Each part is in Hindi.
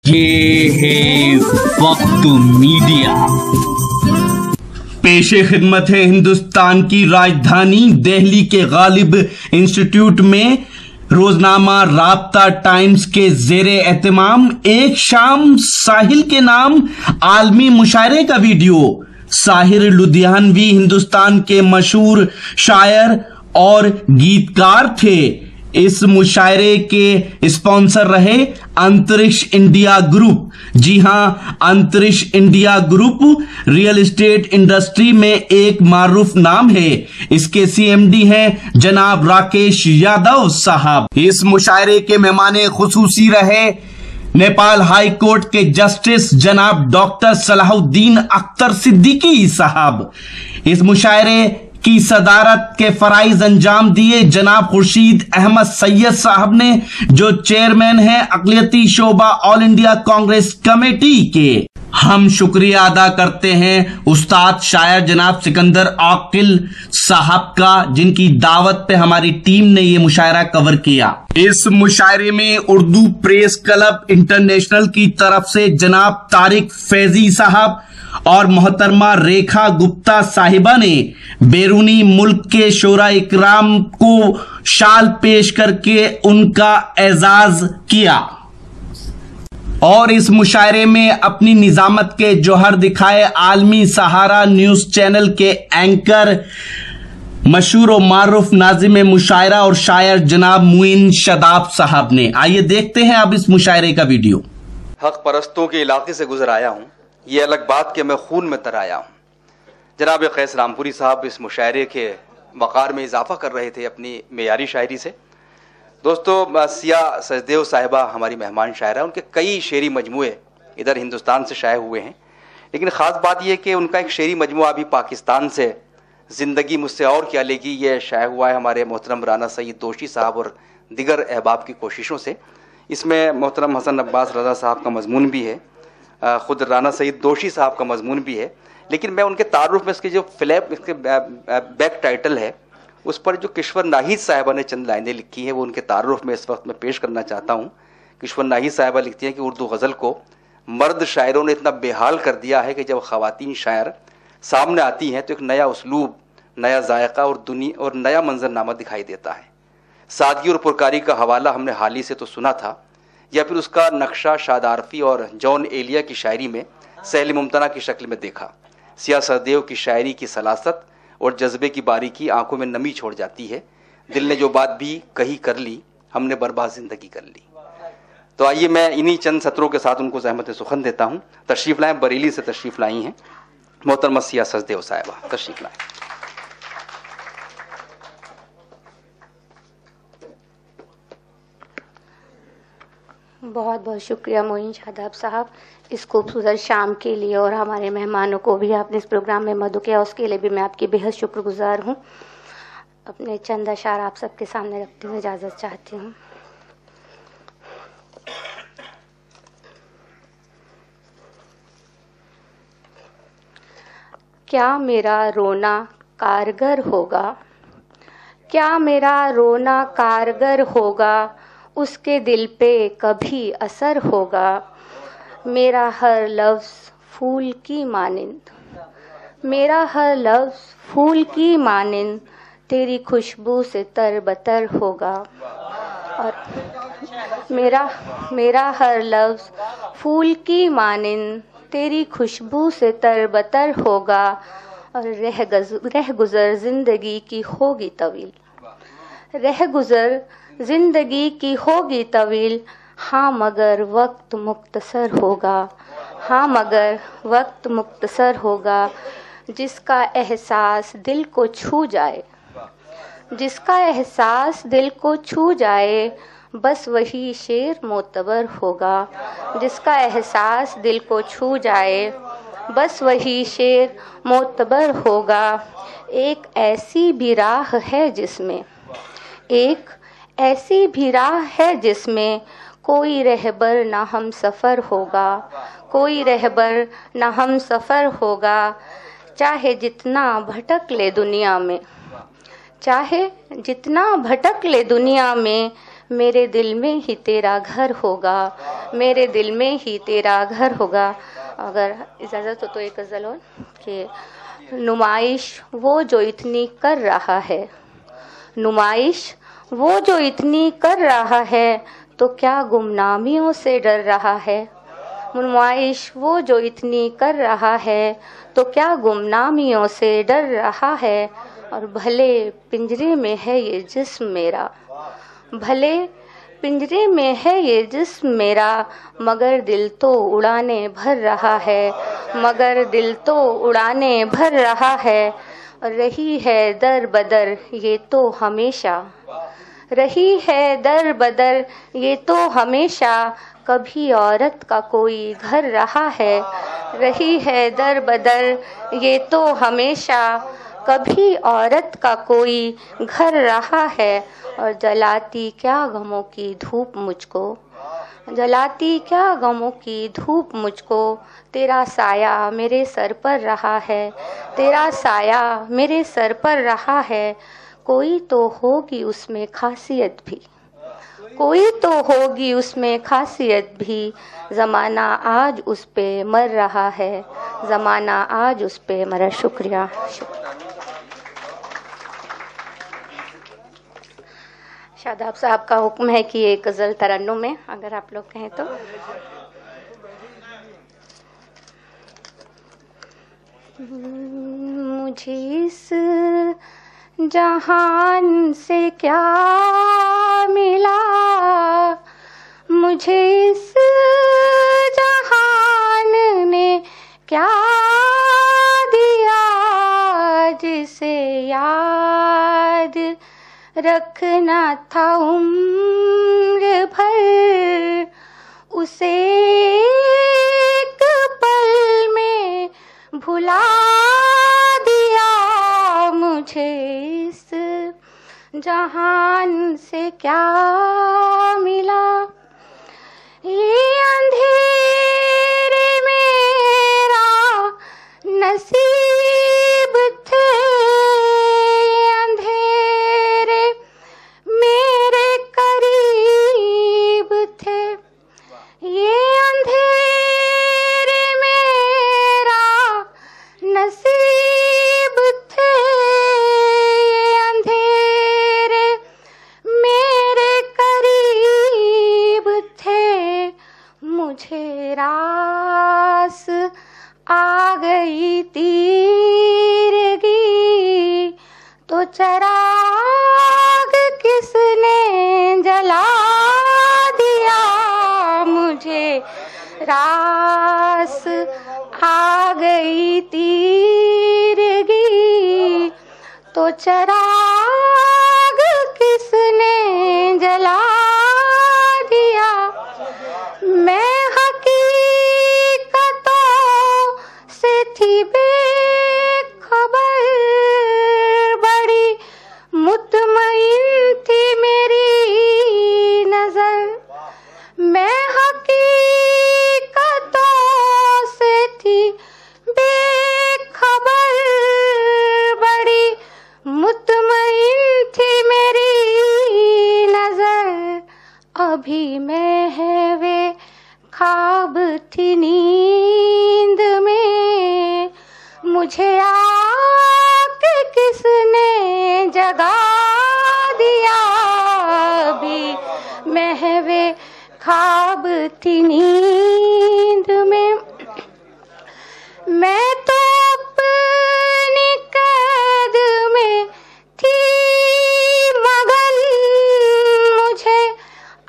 ये है वक्त मीडिया। पेशे खिदमत है हिंदुस्तान की राजधानी दिल्ली के गालिब इंस्टीट्यूट में रोजनामा राब्ता टाइम्स के जेरे एहतमाम एक शाम साहिल के नाम आलमी मुशायरे का वीडियो। साहिर लुधियानवी हिंदुस्तान के मशहूर शायर और गीतकार थे। इस मुशायरे के स्पॉन्सर रहे अंतरिक्ष इंडिया ग्रुप। जी हां, अंतरिक्ष India group real estate industry में एक मारूफ नाम है। इसके सीएमडी हैं जनाब राकेश यादव साहब। इस मुशायरे के मेहमान खुसूसी रहे नेपाल हाई कोर्ट के जस्टिस जनाब डॉक्टर सलाहुद्दीन अख्तर सिद्दीकी साहब। इस मुशायरे की सदारत के फराइज अंजाम दिए जनाब खुर्शीद अहमद सैयद साहब ने, जो चेयरमैन हैं अक़लियती शोबा ऑल इंडिया कांग्रेस कमेटी के। हम शुक्रिया अदा करते हैं उस्ताद शायर जनाब सिकंदर आकिल साहब का, जिनकी दावत पे हमारी टीम ने ये मुशायरा कवर किया। इस मुशायरे में उर्दू प्रेस क्लब इंटरनेशनल की तरफ से जनाब तारिक फैजी साहब और मोहतरमा रेखा गुप्ता साहिबा ने बैरूनी मुल्क के शोरा इकराम को शाल पेश करके उनका एजाज किया और इस मुशायरे में अपनी निजामत के जौहर दिखाए आलमी सहारा न्यूज चैनल के एंकर मशहूर और मारूफ नाजिम मुशायरा और शायर जनाब मुइन शदाब साहब ने। आइए देखते हैं अब इस मुशायरे का वीडियो। हक परस्तों के इलाके से गुजर आया हूँ, ये अलग बात कि मैं खून में तर आया हूँ। जनाब कैस रामपुरी साहब इस मुशायरे के वक़ार में इजाफा कर रहे थे अपनी मेयारी शायरी से। दोस्तों, सिया सजदेव साहिबा हमारी मेहमान शायरा, उनके कई शेरी मजमूए इधर हिंदुस्तान से शाये हुए हैं, लेकिन ख़ास बात यह कि उनका एक शेरी मजमुआ अभी पाकिस्तान से ज़िंदगी मुझसे और क्या लेगी ये शाया हुआ है हमारे मोहतरम राना सईद दोशी साहब और दिगर अहबाब की कोशिशों से। इसमें मोहतरम हसन अब्बास रज़ा साहब का मजमून भी है, ख़ुद राना सईद दोशी साहब का मजमून भी है, लेकिन मैं उनके तारुफ में इसके जो फ्लैप इसके बैक टाइटल है उस पर जो किश्वर नाहिद साहिबा ने चंद लाइनें लिखी हैं वो उनके तारुफ में इस वक्त मैं पेश करना चाहता हूँ। किश्वर नाहिद साहिबा लिखती हैं कि उर्दू गज़ल को मर्द शायरों ने इतना बेहाल कर दिया है कि जब ख़वातीन शायर सामने आती हैं तो एक नया उसलूब, नया जायका और नया मंजरनामा दिखाई देता है। सादगी और पुरकारी का हवाला हमने हाल ही से तो सुना था, या फिर उसका नक्शा शादारफी और जॉन एलिया की शायरी में सैल मुमतना की शक्ल में देखा। सिया सजदेव की शायरी की सलासत और जज्बे की बारीकी आंखों में नमी छोड़ जाती है। दिल ने जो बात भी कही कर ली, हमने बर्बाद जिंदगी कर ली। तो आइए मैं इन्हीं चंद सत्रों के साथ उनको ज़हमत सुखन देता हूँ। तशरीफ़ लाएँ, बरेली से तशरीफ़ लाई हैं मोहतरमा सिया सजदेव साहिबा, तशरीफ़ लाएँ। बहुत बहुत शुक्रिया मोइन शादाब साहब इस खूबसूरत शाम के लिए, और हमारे मेहमानों को भी आपने इस प्रोग्राम में मदद किया, उसके लिए भी मैं आपकी बेहद शुक्रगुजार हूँ। अपने चंद अशार आप सबके सामने रखते हुए इजाज़त चाहती हूँ। क्या मेरा रोना कारगर होगा, क्या मेरा रोना कारगर होगा, उसके दिल पे कभी असर होगा। मेरा हर लफ्ज़ फूल की मानिंद, मेरा हर लफ्ज़ फूल की मानिंद, तेरी खुशबू से तरबतर होगा। और मेरा हर लफ्ज़ फूल की मानिंद, तेरी खुशबू से तरबतर होगा। और रह गुज़र ज़िंदगी की होगी तवील, रह गुज़र ज़िंदगी की होगी तवील, हाँ मगर वक्त मुख्तसर होगा, हाँ मगर वक्त मुख्तसर होगा। जिसका एहसास दिल को छू जाए, जिसका एहसास दिल को छू जाए, बस वही शेर मोतबर होगा। जिसका एहसास दिल को छू जाए, बस वही शेर मोतबर होगा। एक ऐसी भी राह है जिसमें, एक ऐसी भी राह है जिसमें कोई रहबर ना हम सफ़र होगा, कोई रहबर ना हम सफ़र होगा। चाहे जितना भटक ले दुनिया में, चाहे जितना भटक ले दुनिया में, मेरे दिल में ही तेरा घर होगा, मेरे दिल में ही तेरा घर होगा। अगर इजाज़त हो तो एक गज़ल और कि नुमाइश वो जो इतनी कर रहा है, नुमाइश वो जो इतनी कर रहा है, तो क्या गुमनामियों से डर रहा है। नुमाइश वो जो इतनी कर रहा है, तो क्या गुमनामियों से डर रहा है। और भले पिंजरे में है ये जिस्म मेरा, भले पिंजरे में है ये जिस्म मेरा, मगर दिल तो उड़ाने भर रहा है, मगर दिल तो उड़ाने भर रहा है। और रही है दर बदर ये तो हमेशा, रही है दर बदर ये तो हमेशा, कभी औरत का कोई घर रहा है। रही है दर बदर ये तो हमेशा, कभी औरत का कोई घर रहा है। और जलाती क्या गमों की धूप मुझको, जलाती क्या गमों की धूप मुझको, तेरा साया मेरे सर पर रहा है, तेरा साया मेरे सर पर रहा है। कोई तो होगी उसमें खासियत भी, कोई तो होगी उसमें खासियत भी, ज़माना आज उस पे मर रहा है, ज़माना आज उस पे मरा। शुक्रिया। शादाब साहब का हुक्म है कि एक गज़ल तरन्नुम में, अगर आप लोग कहें तो। मुझे इस जहान से क्या मिला, मुझे इस जहान ने क्या दिया, जिसे याद रखना था उम्र भर, उसे एक पल में भुला दिया। मुझे इस जहान से क्या मिला, ये अंधेरे मेरा नसीब थे, अंधेरे मेरे करीब थे, ये अंधेरे मेरा नसीब थे, ये अंधेरे मेरे करीब थे। मुझे रास आ गई तीरगी, तो चराग किसने जला दिया। मुझे रास आ गई तीरगी, तो चराग किसने जला दिया। मैं हकीकतों से थी बेखबर, बड़ी मुतमईन थी मेरी नजर। मैं हकीकतों से थी बेखबर, बड़ी मुतमईन थी मेरी नजर। अभी मैं है वे ख्वाब थी नींद में, मुझे आके किसने जगा दिया। अभी मैं है वे ख्वाब थी नींद में, मैं तो अपनी कैद में थी मगन, मुझे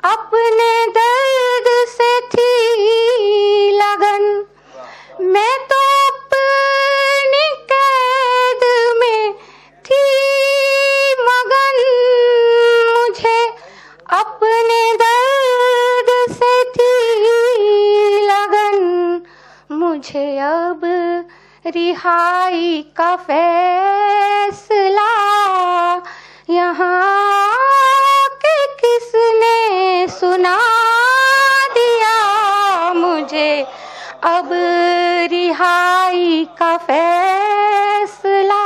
अपने दर्द से थी लगन। मैं तो अपनी कैद में थी मगन, मुझे अपने दर्द से थी लगन। मुझे अब रिहाई का फैसला यहाँ के किसने सुना दिया। मुझे अब रिहाई का फैसला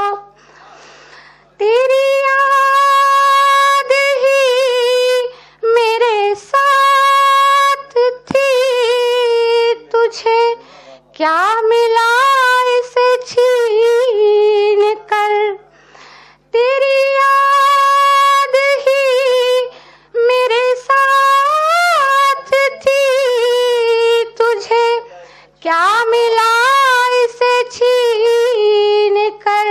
तेरी याद ही तुझे क्या मिला इसे छीन कर, तेरी याद ही मेरे साथ थी, तुझे क्या मिला इसे छीन कर,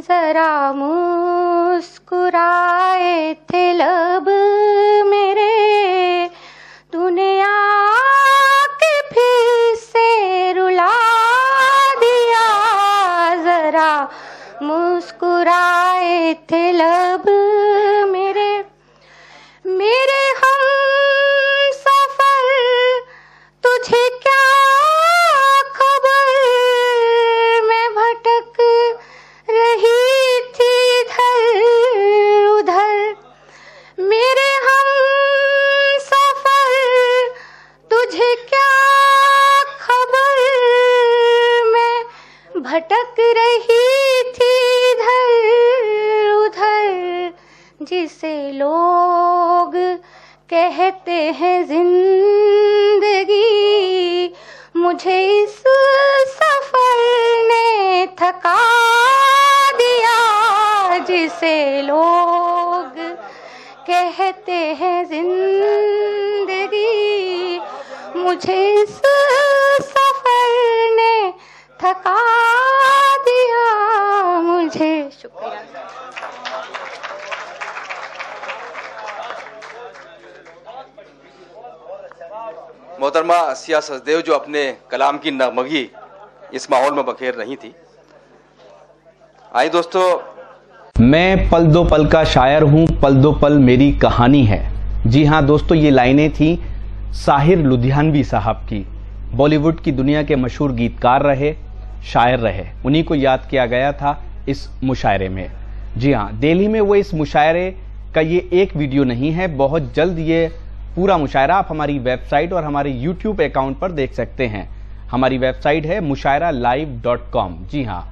जरा मुस्कुराए थे लब मेरे, तूने आके फिर से रुला दिया, जरा मुस्कुराए थे लब मेरे, मेरे हम सफर तुझे क्या खबर, मैं भटक रही थी इधर उधर, मेरे हम सफर तुझे क्या खबर, मैं भटक रही थी इधर उधर, जिसे लोग कहते हैं जिंदगी, मुझे इस सफर ने थका दिया, जिसे लोग कहते हैं जिंदगी, मुझे इस सफर ने थका दिया मुझे। शुक्रिया। मोहतरमा आसिया सचदेव जो अपने कलाम की नगमगी इस माहौल में बखेर रही थी। आइए दोस्तों, मैं पल दो पल का शायर हूं, पल दो पल मेरी कहानी है। जी हां दोस्तों, ये लाइनें थी साहिर लुधियानवी साहब की। बॉलीवुड की दुनिया के मशहूर गीतकार रहे, शायर रहे, उन्हीं को याद किया गया था इस मुशायरे में। जी हां, दिल्ली में वो इस मुशायरे का ये एक वीडियो नहीं है, बहुत जल्द ये पूरा मुशायरा आप हमारी वेबसाइट और हमारे YouTube अकाउंट पर देख सकते हैं। हमारी वेबसाइट है mushairalive.com। जी हाँ,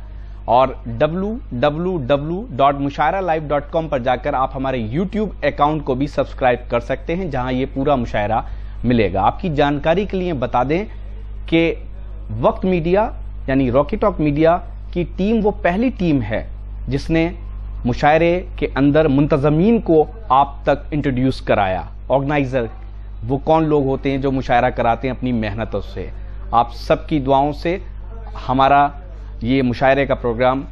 और www.mushairalive.com पर जाकर आप हमारे YouTube अकाउंट को भी सब्सक्राइब कर सकते हैं, जहां ये पूरा मुशायरा मिलेगा। आपकी जानकारी के लिए बता दें कि वक्त मीडिया यानी रॉकी टॉक मीडिया की टीम वो पहली टीम है जिसने मुशायरे के अंदर मुंतजमीन को आप तक इंट्रोड्यूस कराया। ऑर्गेनाइजर वो कौन लोग होते हैं जो मुशायरा कराते हैं अपनी मेहनतों से। आप सबकी दुआओं से हमारा ये मुशायरे का प्रोग्राम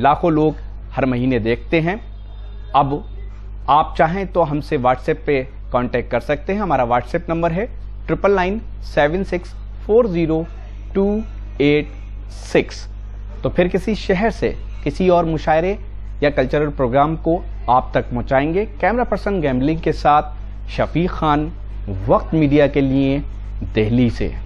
लाखों लोग हर महीने देखते हैं। अब आप चाहें तो हमसे व्हाट्सएप पे कांटेक्ट कर सकते हैं। हमारा व्हाट्सएप नंबर है 9997640286। तो फिर किसी शहर से किसी और मुशायरे या कल्चरल प्रोग्राम को आप तक पहुंचाएंगे। कैमरा पर्सन गैम्बलिंग के साथ शफीक खान, वक्त मीडिया के लिए दिल्ली से।